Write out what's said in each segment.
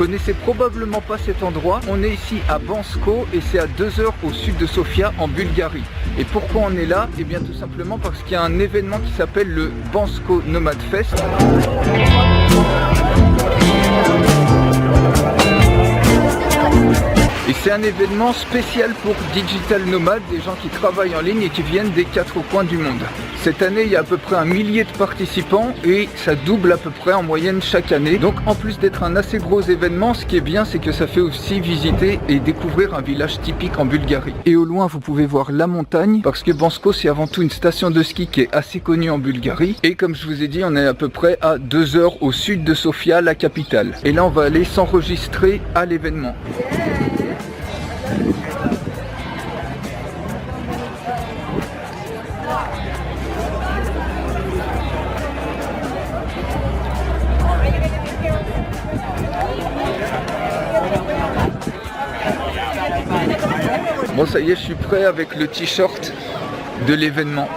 connaissez probablement pas cet endroit. On est ici à Bansko et c'est à 2 heures au sud de Sofia en Bulgarie. Et pourquoi on est là? Eh bien tout simplement parce qu'il y a un événement qui s'appelle le Bansko Nomad Fest. Et c'est un événement spécial pour Digital Nomad, des gens qui travaillent en ligne et qui viennent des 4 coins du monde. Cette année, il y a à peu près 1 millier de participants et ça double à peu près en moyenne chaque année. Donc en plus d'être un assez gros événement, ce qui est bien, c'est que ça fait aussi visiter et découvrir un village typique en Bulgarie. Et au loin, vous pouvez voir la montagne, parce que Bansko, c'est avant tout une station de ski qui est assez connue en Bulgarie. Et comme je vous ai dit, on est à peu près à 2 heures au sud de Sofia, la capitale. Et là, on va aller s'enregistrer à l'événement. Bon, ça y est, je suis prêt avec le t-shirt de l'événement.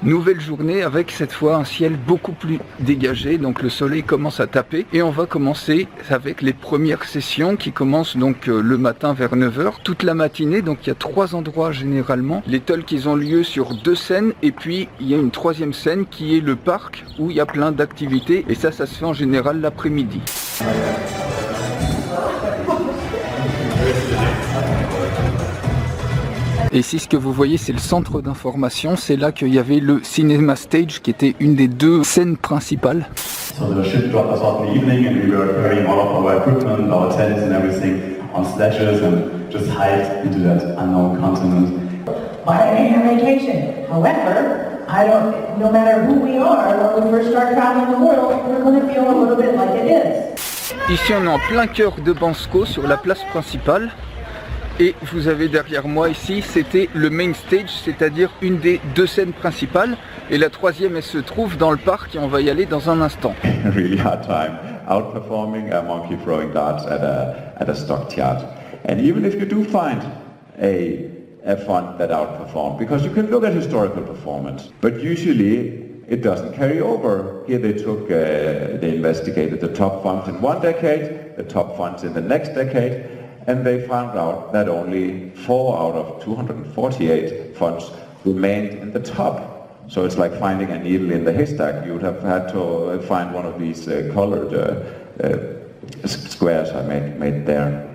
Nouvelle journée avec cette fois un ciel beaucoup plus dégagé, donc le soleil commence à taper et on va commencer avec les premières sessions qui commencent donc le matin vers 9 h, toute la matinée. Donc il y a 3 endroits généralement. Les talks ils ont lieu sur 2 scènes et puis il y a une 3e scène qui est le parc où il y a plein d'activités et ça se fait en général l'après-midi. Et ici, ce que vous voyez, c'est le centre d'information. C'est là qu'il y avait le Cinema Stage, qui était une des 2 scènes principales. So the ship dropped us off in the evening and we were carrying all of our equipment, our tents and everything on sledges and just hiked into that unknown continent. By a vacation. However, no matter who we are, when we first start traveling the world, we're going to feel a little bit like it is. Ici, on est en plein cœur de Bansko, sur la place principale. Et vous avez derrière moi ici, c'était le main stage, c'est-à-dire une des 2 scènes principales. Et la 3e, elle se trouve dans le parc et on va y aller dans un instant. Really hard time outperforming a monkey throwing darts at a stockyard. And even if you do find a fund that outperformed, because you can look at historical performance, but usually it doesn't carry over. Here they investigated the top funds in 1 decade, the top funds in the next decade, and they found out that only 4 out of 248 funds remained in the top. So it's like finding a needle in the haystack. You would have had to find one of these colored squares I made there.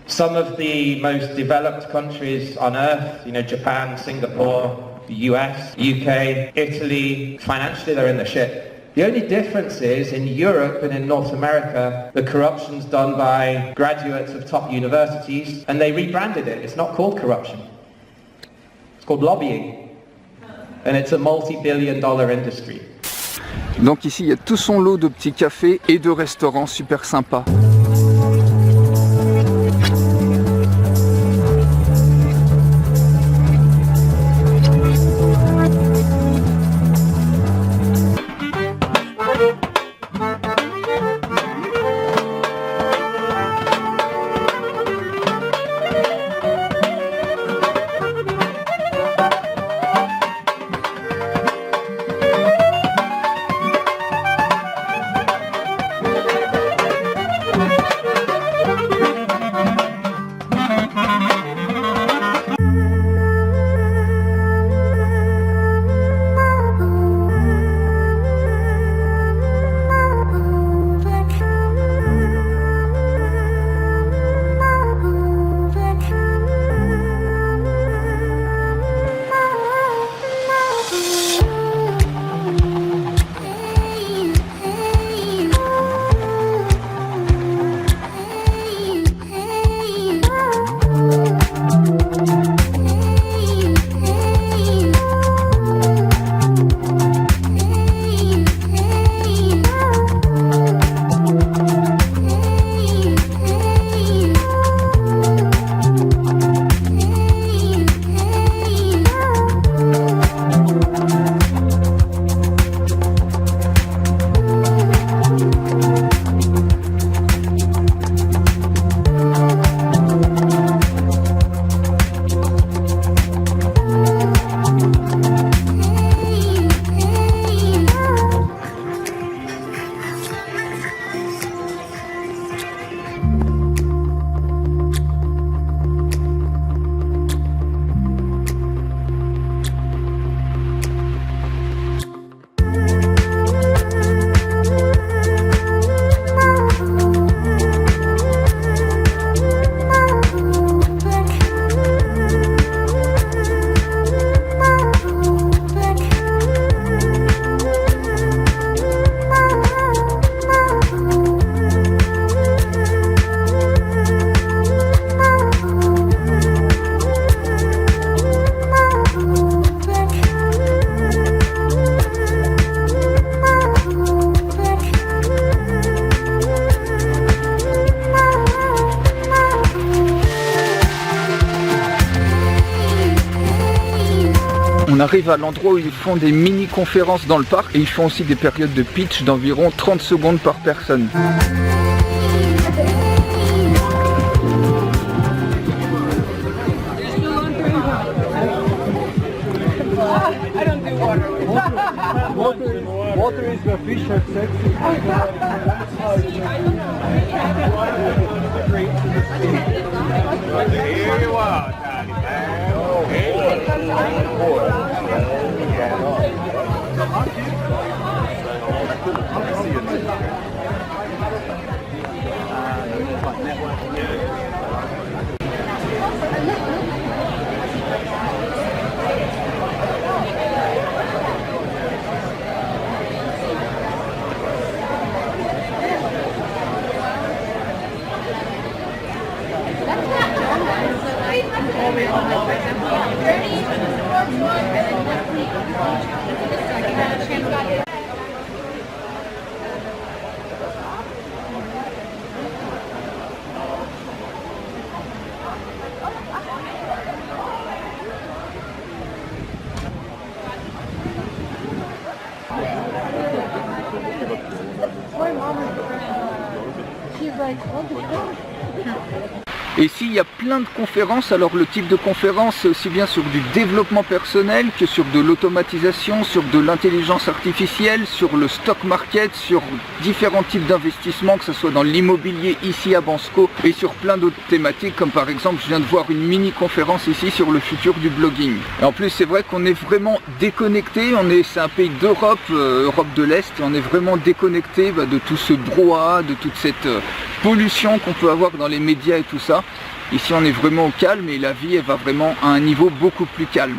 Some of the most developed countries on earth, Japan, Singapore, the US, UK, Italy, financially they're in the shit. The only difference is in Europe and in North America, the corruption's done by graduates of top universities and they rebranded it. It's not called corruption. It's called lobbying. And it's a multi-billion-dollar industry. Donc ici, il y a tout son lot de petits cafés et de restaurants super sympas. On arrive à l'endroit où ils font des mini-conférences dans le parc et ils font aussi des périodes de pitch d'environ 30 secondes par personne. Water is the fish have sex. Here you are, Daddy man. Et ici, il y a plein de conférences. Alors le type de conférence, c'est aussi bien sur du développement personnel que sur de l'automatisation, sur de l'intelligence artificielle, sur le stock market, sur différents types d'investissements, que ce soit dans l'immobilier ici à Bansko et sur plein d'autres thématiques, comme par exemple, je viens de voir une mini-conférence ici sur le futur du blogging. Et en plus, c'est vrai qu'on est vraiment déconnecté. C'est un pays d'Europe, Europe de l'Est, et on est vraiment déconnecté de tout ce brouhaha, de toute cette pollution qu'on peut avoir dans les médias et tout ça. Ici on est vraiment au calme et la vie elle va vraiment à un niveau beaucoup plus calme.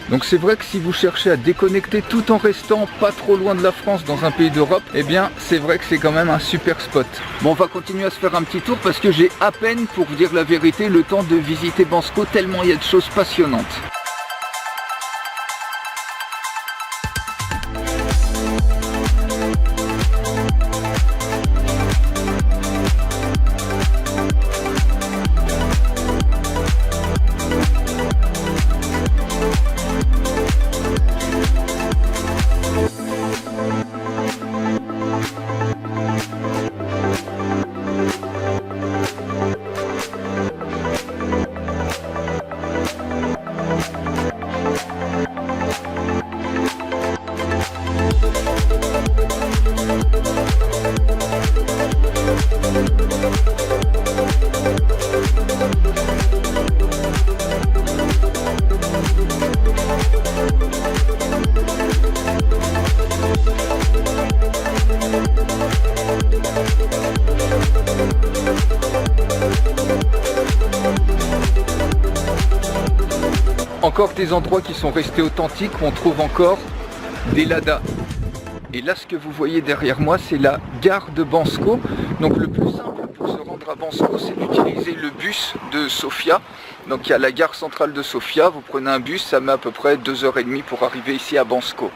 Donc c'est vrai que si vous cherchez à déconnecter tout en restant pas trop loin de la France dans un pays d'Europe, eh bien c'est vrai que c'est quand même un super spot. Bon, on va continuer à se faire un petit tour parce que j'ai à peine, pour vous dire la vérité, le temps de visiter Bansko tellement il y a de choses passionnantes. Encore des endroits qui sont restés authentiques, où on trouve encore des ladas. Et là, ce que vous voyez derrière moi, c'est la gare de Bansko. Donc le plus simple pour se rendre à Bansko, c'est d'utiliser le bus de Sofia. Donc il y a la gare centrale de Sofia, vous prenez un bus, ça met à peu près 2h30 pour arriver ici à Bansko.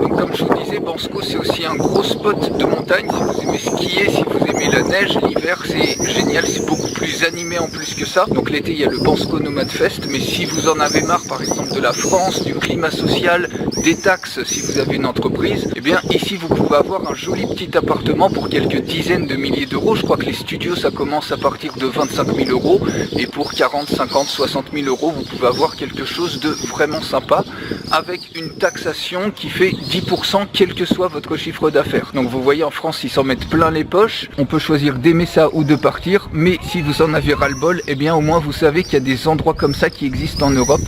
Donc comme je vous disais, Bansko c'est aussi un gros spot de montagne si vous aimez skier, si vous aimez aimer la neige, l'hiver c'est génial, c'est beaucoup plus animé en plus que ça. Donc l'été il y a le Bansko Nomad Fest, mais si vous en avez marre par exemple de la France, du climat social, des taxes si vous avez une entreprise, eh bien ici vous pouvez avoir un joli petit appartement pour quelques dizaines de milliers d'euros. Je crois que les studios ça commence à partir de 25 000 euros et pour 40, 50, 60 000 euros vous pouvez avoir quelque chose de vraiment sympa avec une taxation qui fait 10% quel que soit votre chiffre d'affaires. Donc vous voyez en France ils s'en mettent plein les poches, on peut choisir d'aimer ça ou de partir, mais si vous en avez ras-le-bol, eh bien au moins vous savez qu'il y a des endroits comme ça qui existent en Europe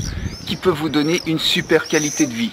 qui peuvent vous donner une super qualité de vie.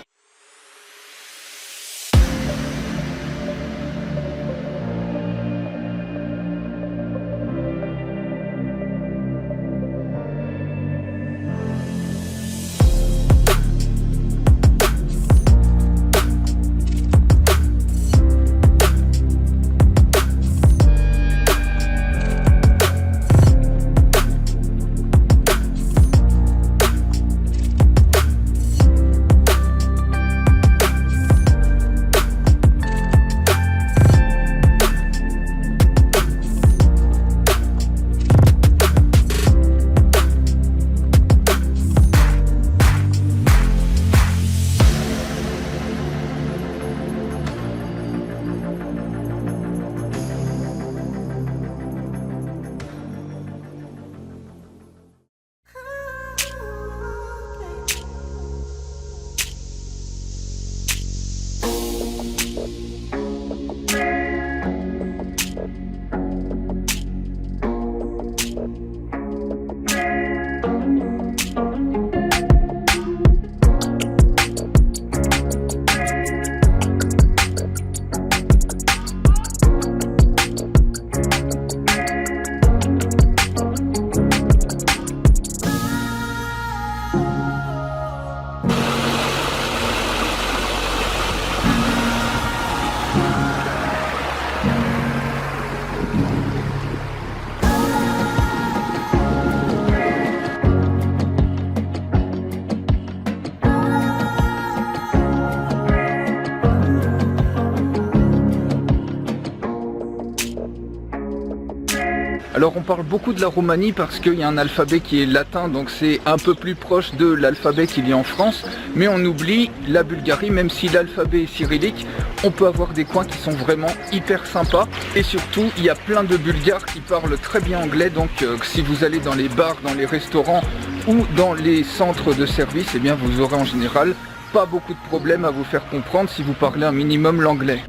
Alors on parle beaucoup de la Roumanie parce qu'il y a un alphabet qui est latin, donc c'est un peu plus proche de l'alphabet qu'il y a en France, mais on oublie la Bulgarie. Même si l'alphabet est cyrillique, on peut avoir des coins qui sont vraiment hyper sympas, et surtout il y a plein de Bulgares qui parlent très bien anglais, donc si vous allez dans les bars, dans les restaurants ou dans les centres de service, eh bien vous aurez en général pas beaucoup de problèmes à vous faire comprendre si vous parlez un minimum l'anglais.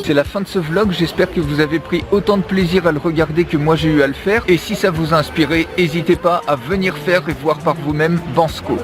C'est la fin de ce vlog, j'espère que vous avez pris autant de plaisir à le regarder que moi j'ai eu à le faire. Et si ça vous a inspiré, n'hésitez pas à venir faire et voir par vous-même Bansko.